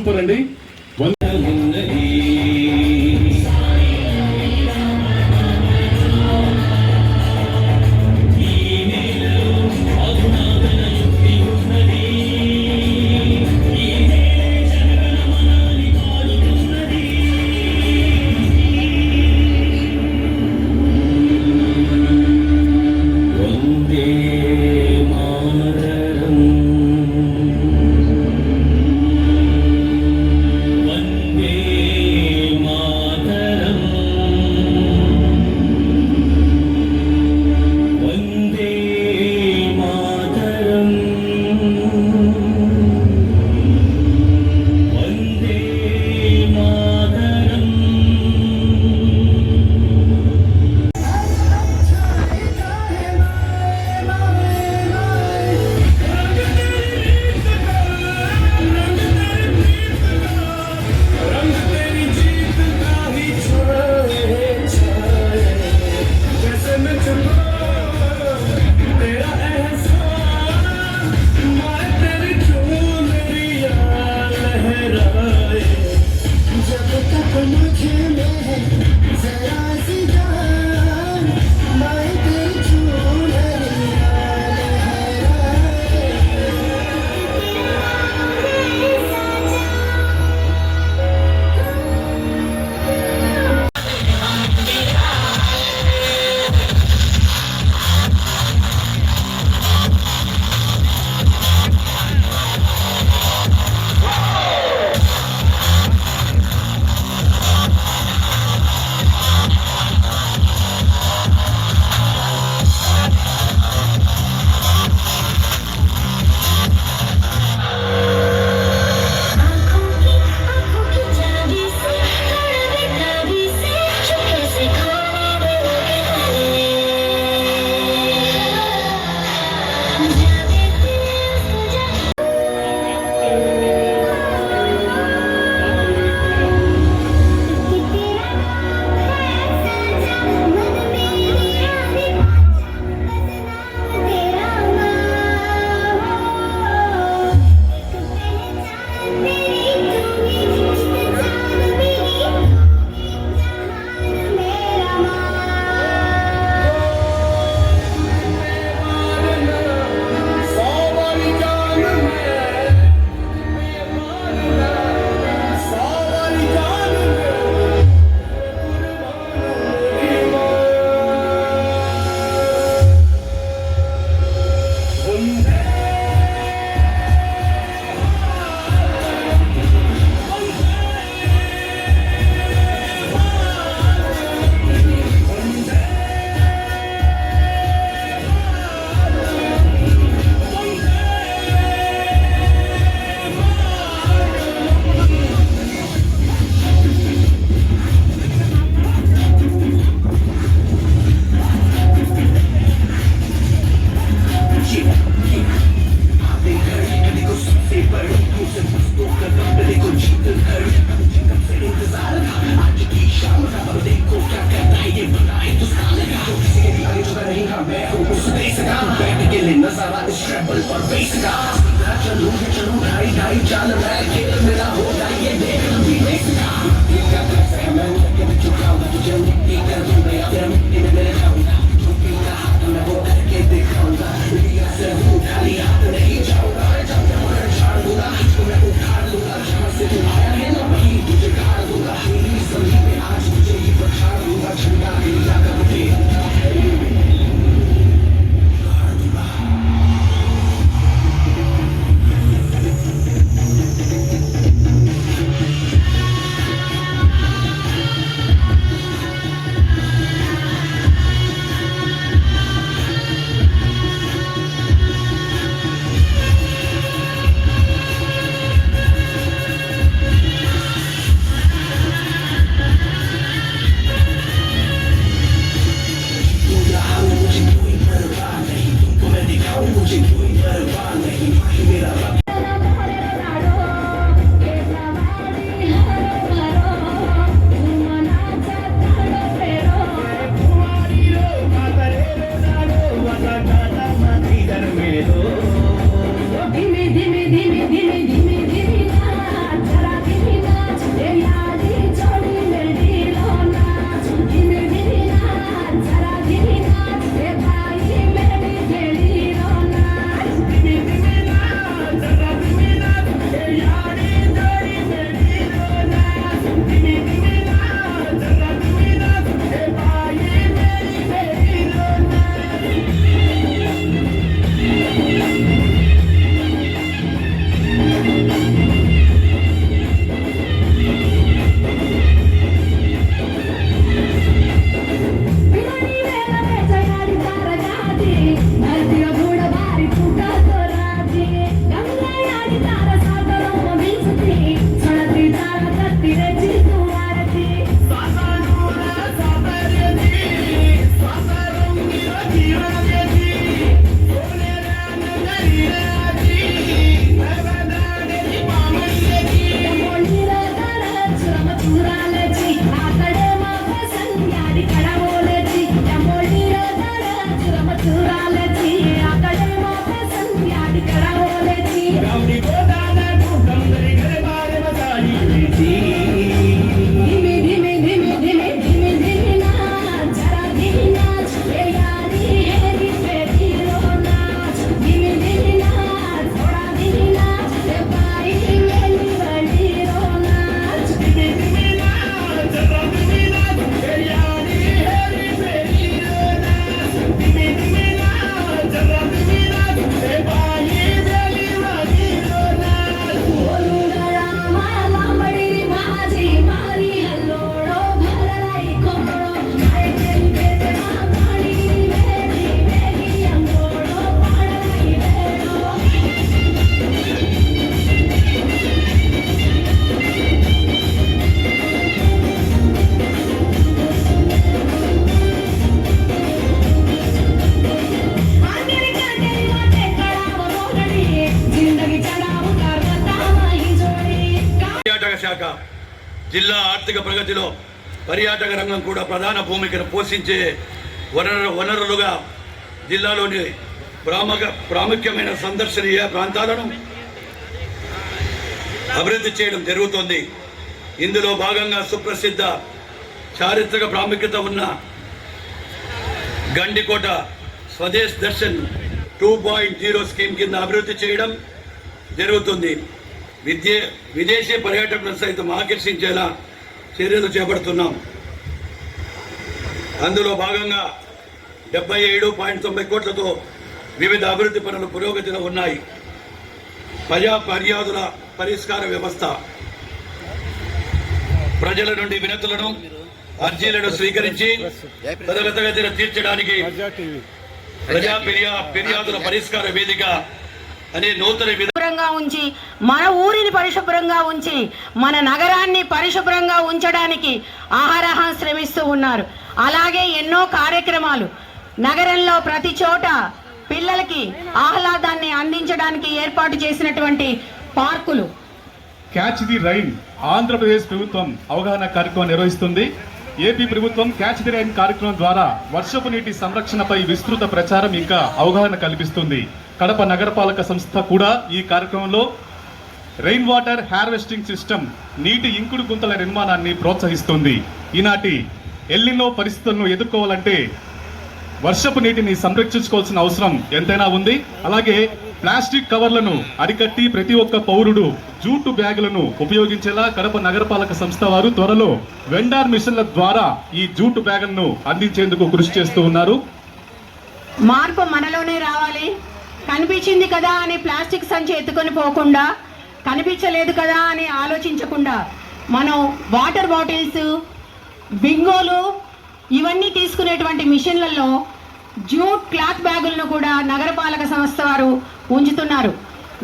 Super అండి. ఆర్థిక ప్రగతిలో పర్యాటక రంగం కూడా ప్రధాన భూమికను పోషించే వనరులుగా జిల్లాలోని ప్రాముఖ్యమైన సందర్శనీయ ప్రాంతాలను అభివృద్ధి చేయడం జరుగుతోంది. ఇందులో భాగంగా సుప్రసిద్ధ చారిత్రక ప్రాముఖ్యత ఉన్న గండికోట స్వదేశ్ దర్శన్ 2.0 స్కీమ్ కింద అభివృద్ధి చేయడం జరుగుతుంది. విదేశీ పర్యాటకులను సైతం ఆకర్షించేలా చర్యలు చేపడుతున్నాం. అందులో భాగంగా 77.90 కోట్లతో వివిధ అభివృద్ధి పనులు పురోగతిలో ఉన్నాయి. ప్రజా ఫిర్యాదుల పరిష్కార వ్యవస్థ ప్రజల నుండి వినతులను అర్జీలను స్వీకరించి త్వరితగతిన తీర్చడానికి ప్రజా ఫిర్యాదుల పరిష్కార వేదిక అనే నూతన పరిశుభ్రంగా ఉంచి మన ఊరిని పరిశుభ్రంగా ఉంచి మన నగరాన్ని పరిశుభ్రంగా ఉంచడానికి ఆహారహం శ్రమిస్తూ ఉన్నారు. అలాగే ఎన్నో కార్యక్రమాలు నగరంలో ప్రతి చోట పిల్లలకి ఆహ్లాదాన్ని అందించడానికి ఏర్పాటు చేసినటువంటి పార్కులు. క్యాచ్ ది రైన్ ఆంధ్రప్రదేశ్ ప్రభుత్వం అవగాహన కార్యక్రమం నిర్వహిస్తుంది. ఏపీ ప్రభుత్వం క్యాచ్ ది రైన్ కార్యక్రమం ద్వారా వర్షపు నీటి సంరక్షణపై విస్తృత ప్రచారం ఇంకా అవగాహన కల్పిస్తుంది. కడప నగరపాలక సంస్థ కూడా ఈ కార్యక్రమంలో రెయిన్ వాటర్ హార్వెస్టింగ్ సిస్టమ్ నీటి ఇంకుడు గుంతల నిర్మాణాన్ని ప్రోత్సహిస్తుంది. ఈనాటి ఎల్నినో పరిస్థితులను ఎదుర్కోవాలంటే వర్షపు నీటిని సంరక్షించుకోవాల్సిన అవసరం ఎంతైనా ఉంది. అలాగే ప్లాస్టిక్ కవర్లను అరికట్టి ప్రతి ఒక్క పౌరుడు జూటు బ్యాగులను ఉపయోగించేలా కడప నగరపాలక సంస్థ వారు త్వరలో వెండార్ మిషన్ల ద్వారా ఈ జూటు బ్యాగులను అందించేందుకు కృషి చేస్తూ ఉన్నారు. మార్పు మనలోనే రావాలి. కనిపించింది కదా అని ప్లాస్టిక్ సంచి ఎత్తుకొని పోకుండా, కనిపించలేదు కదా అని ఆలోచించకుండా మనం వాటర్ బాటిల్స్, బింగోలు ఇవన్నీ తీసుకునేటువంటి మిషన్లలో జూట్ క్లాత్ బ్యాగులను కూడా నగరపాలక సంస్థ వారు ఉంచుతున్నారు.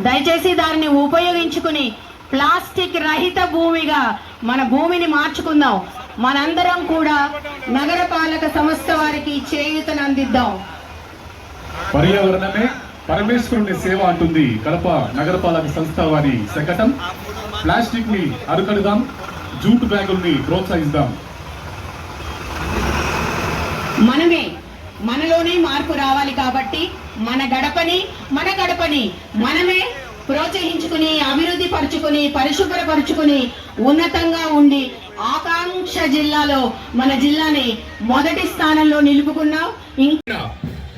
దయచేసి దానిని ఉపయోగించుకుని ప్లాస్టిక్ రహిత భూమిగా మన భూమిని మార్చుకుందాం. మనందరం కూడా నగరపాలక సంస్థ వారికి చేయూతను అందిద్దాం. పర్యావరణమే పరమేశ్వరుని సేవ అంటుంది కడప నగరపాలక సంస్థ వారి శకటం. ప్లాస్టిక్ ని అరుకడుదాం, జూట్ బ్యాగుల్ని ప్రోత్సహిద్దాం. మనలోనే మార్పు రావాలి. కాబట్టి మన గడపని మనమే ప్రోత్సహించుకుని, అభివృద్ధి పరుచుకుని, పరిశుభ్రపరుచుకుని, ఉన్నతంగా ఉండి ఆకాంక్ష జిల్లాలో మన జిల్లాని మొదటి స్థానంలో నిలుపుకున్నాం.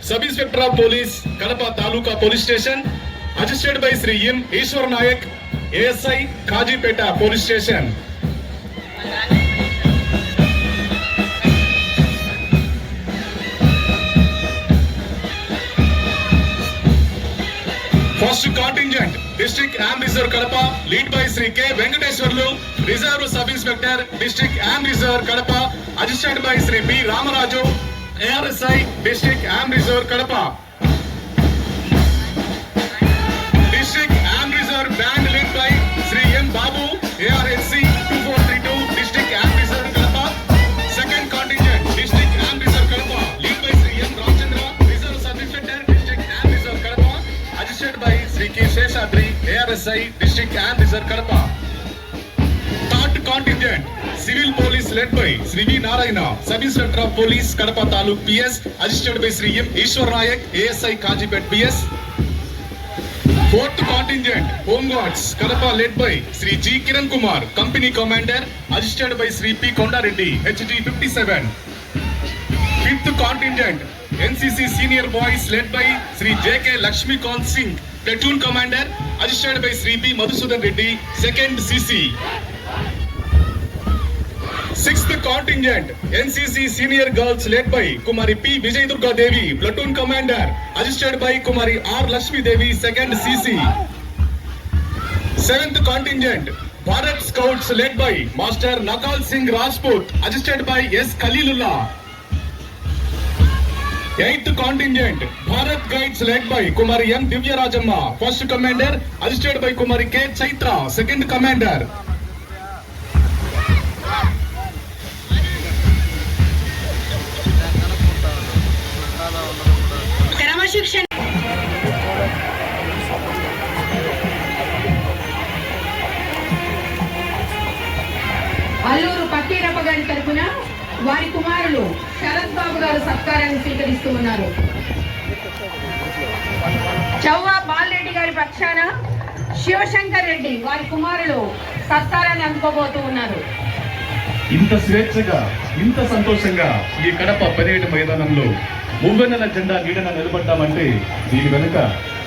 Sub inspector of police Kadapa taluka police station assisted by Shri M Eshwar Naik, ASI Kazipet police station. First contingent District Am Reserve Kadapa lead by Sri K Venkateswarlu, Reserve Sub Inspector District Am Reserve Kadapa assisted by Sri B Ramaraju, ARSI District Am Reserve Kadapa. District Am Reserve band led by Sri M Babu, ARSC 2432 District Am Reserve Kadapa. Second contingent District Am Reserve Kadapa lead by Sri M Ramchandra, Reserve Sub Inspector District Am Reserve Kadapa assisted by Sri K Sheshadri, ARSI District Am Reserve Kadapa. Third contingent Civil Police led by Sri V Narayana, Sub Inspector of Police Kadapa Taluk PS assisted by Sri M Ishwar Nayak, ASI Kajipet PS. Fourth contingent Home Guards Kadapa led by Sri G Kiran Kumar, Company Commander assisted by Sri P Konda Reddy, HG 57. Fifth contingent NCC Senior Boys led by Sri JK Lakshmi Kant Singh, Platoon Commander assisted by Sri P Madhusudan Reddy, 2nd CC. Sixth contingent NCC Senior Girls led by Kumari P Vijay Durga Devi, Platoon Commander assisted by Kumari R Lakshmi Devi, 2nd CC. Seventh contingent Bharat Scouts led by Master Nakal Singh Rajput assisted by S Khalilullah. Eighth contingent Bharat Guides led by Kumari M Divya Rajamma, 1st Commander assisted by Kumari K Chaitra, 2nd Commander. క్రమశిక్షణ అల్లూరు వారి కుమారులు శరత్ బాబు గారు సత్కారాన్ని స్వీకరిస్తూ ఉన్నారు. చౌవా బాలరెడ్డి గారి పక్షాన శివశంకర్ రెడ్డి వారి కుమారులు సత్కారాన్ని అందుకోబోతూ ఉన్నారు. ఇంత స్వేచ్ఛగా, ఇంత సంతోషంగా ఈ కడప పరేడ్ మైదానంలో మువ్వెన్నెల జెండా నీడన నిలబడ్డామంటే దీని వెనుక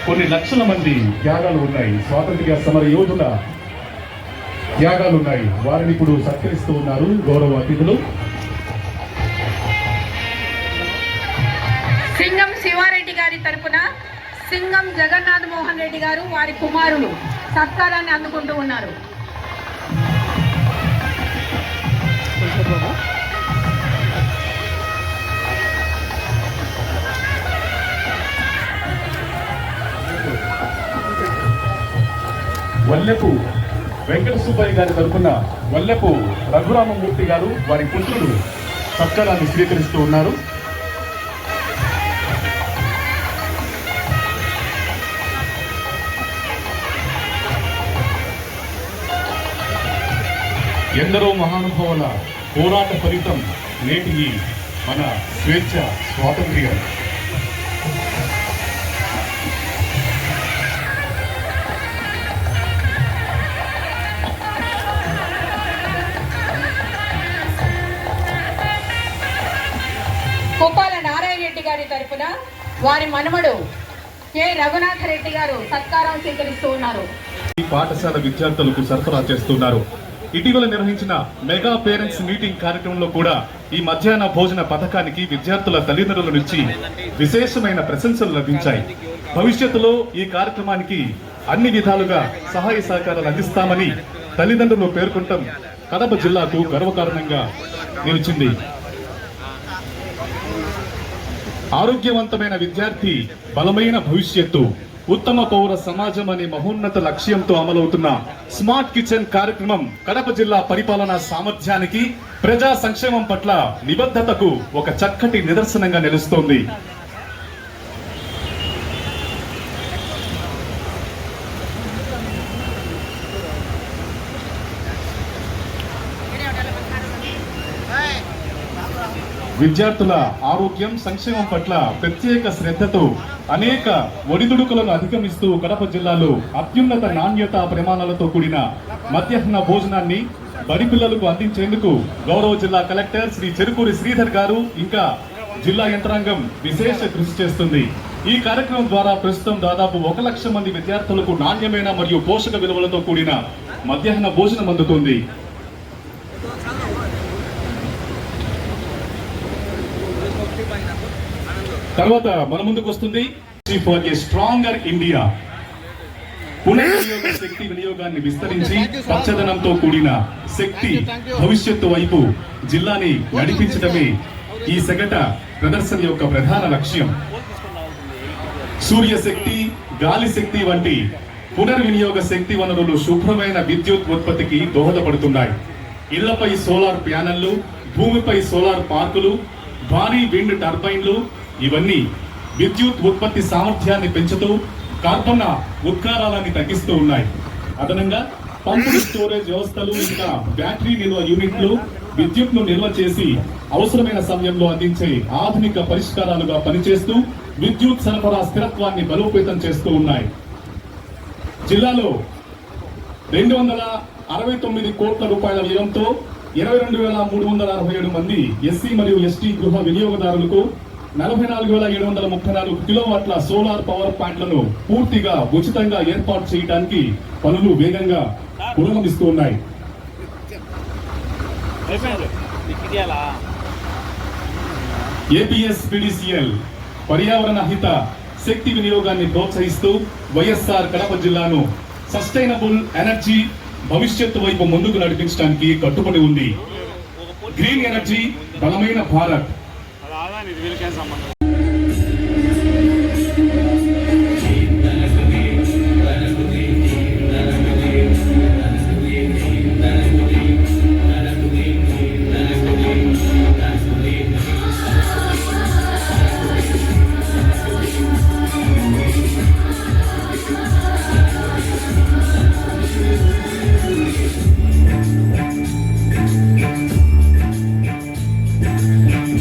కొన్ని లక్షల మంది త్యాగాలు ఉన్నాయి. స్వాతంత్ర్య సమర యోధుల త్యాగాలు ఉన్నాయి. వారిని ఇప్పుడు సత్కరిస్తూ ఉన్నారు గౌరవ అతిథులు. సింగం శివారెడ్డి గారి తరపున సింగం జగన్నాథ్ మోహన్ రెడ్డి గారు వారి కుమారులు సత్కారాన్ని అందుకుంటూ ఉన్నారు. వల్లెపు వెంకట సుబ్బయ్య గారి తరఫున వల్లెపు రఘురామమూర్తి గారు వారి పుత్రుడు సత్కారాన్ని స్వీకరిస్తూ ఉన్నారు. ఎందరో మహానుభావుల పోరాట ఫలితం నేటి మన స్వేచ్ఛ స్వాతంత్ర్యం. కోపాల నారాయణ రెడ్డి గారి తరపున వారి మనవడు కె రఘునాథ రెడ్డి గారు సత్కారం స్వీకరిస్తూ ఉన్నారు. ఈ పాఠశాల విద్యార్థులకు సరఫరా చేస్తున్నారు. ఇటీవల నిర్వహించిన మెగా పేరెంట్స్ మీటింగ్ కార్యక్రమంలో కూడా ఈ మధ్యాహ్న భోజన పథకానికి విద్యార్థుల తల్లిదండ్రుల నుంచి విశేషమైన ప్రశంసలు లభించాయి. భవిష్యత్తులో ఈ కార్యక్రమానికి అన్ని విధాలుగా సహాయ సహకారాలు అందిస్తామని తల్లిదండ్రులు పేర్కొనడం కడప జిల్లాకు గర్వకారణంగా నిలిచింది. ఆరోగ్యవంతమైన విద్యార్థి, బలమైన భవిష్యత్తు, ఉత్తమ పౌర సమాజం అనే మహోన్నత లక్ష్యంతో అమలవుతున్న స్మార్ట్ కిచెన్ కార్యక్రమం కడప జిల్లా పరిపాలనా సామర్థ్యానికి, ప్రజా సంక్షేమం పట్ల నిబద్ధతకు ఒక చక్కటి నిదర్శనంగా నిలుస్తోంది. విద్యార్థుల ఆరోగ్యం, సంక్షేమం పట్ల ప్రత్యేక శ్రద్ధతో అనేక ఒడిదుడుకులను అధిగమిస్తూ కడప జిల్లాలో అత్యున్నత నాణ్యత ప్రమాణాలతో కూడిన మధ్యాహ్న భోజనాన్ని బడి పిల్లలకు అందించేందుకు గౌరవ జిల్లా కలెక్టర్ శ్రీ చెరుకూరి శ్రీధర్ గారు ఇంకా జిల్లా యంత్రాంగం విశేష కృషి చేస్తుంది. ఈ కార్యక్రమం ద్వారా ప్రస్తుతం దాదాపు 1 లక్ష మంది విద్యార్థులకు నాణ్యమైన మరియు పోషక విలువలతో కూడిన మధ్యాహ్న భోజనం అందుతుంది. తర్వాత మన ముందుకు వస్తుంది ఫర్ ఏ స్ట్రాంగర్ ఇండియా. పునర్వినియోగ శక్తి వినియోగాన్ని విస్తరించి పచ్చదనంతో కూడిన శక్తి భవిష్యత్తు వైపు జిల్లాని నడిపించడమే ఈ సగట ప్రదర్శన యొక్క ప్రధాన లక్ష్యం. సూర్యశక్తి, గాలి శక్తి వంటి పునర్వినియోగ శక్తి వనరులు శుభ్రమైన విద్యుత్ ఉత్పత్తికి దోహదపడుతున్నాయి. ఇళ్లపై సోలార్ ప్యానెళ్లు, భూమిపై సోలార్ పార్కులు, భారీ విండ్ టర్బైన్లు ఇవన్నీ విద్యుత్ ఉత్పత్తి సామర్థ్యాన్ని పెంచుతూ కార్బన్ ఉద్గారాలని తగ్గిస్తూ ఉన్నాయి. అదనంగా పంపుడు స్టోరేజ్ వ్యవస్థలు, ఇంకా బ్యాటరీ నిల్వ యూనిట్లు విద్యుత్ను నిల్వ చేసి అవసరమైన సమయంలో అందించే ఆధునిక పరిష్కారాలుగా పనిచేస్తూ విద్యుత్ సరఫరా స్థిరత్వాన్ని బలోపేతం చేస్తూ ఉన్నాయి. జిల్లాలో 269 కోట్ల రూపాయల వ్యయంతో 22,367 మంది ఎస్సీ మరియు ఎస్టీ గృహ వినియోగదారులకు 44,734 కిలోవాట్ల సోలార్ పవర్ ప్లాంట్లను పూర్తిగా ఉచితంగా ఏర్పాటు చేయడానికి పనులు వేగంగా పురోగమిస్తూ ఉన్నాయి. ఏపీఎస్పీడీసీఎల్ పర్యావరణ హిత శక్తి వినియోగాన్ని ప్రోత్సహిస్తూ వైఎస్ఆర్ కడప జిల్లాను సస్టైనబుల్ ఎనర్జీ భవిష్యత్తు వైపు ముందుకు నడిపించడానికి కట్టుబడి ఉంది. గ్రీన్ ఎనర్జీ, బలమైన భారత్.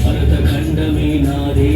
భరతఖండమే నాదే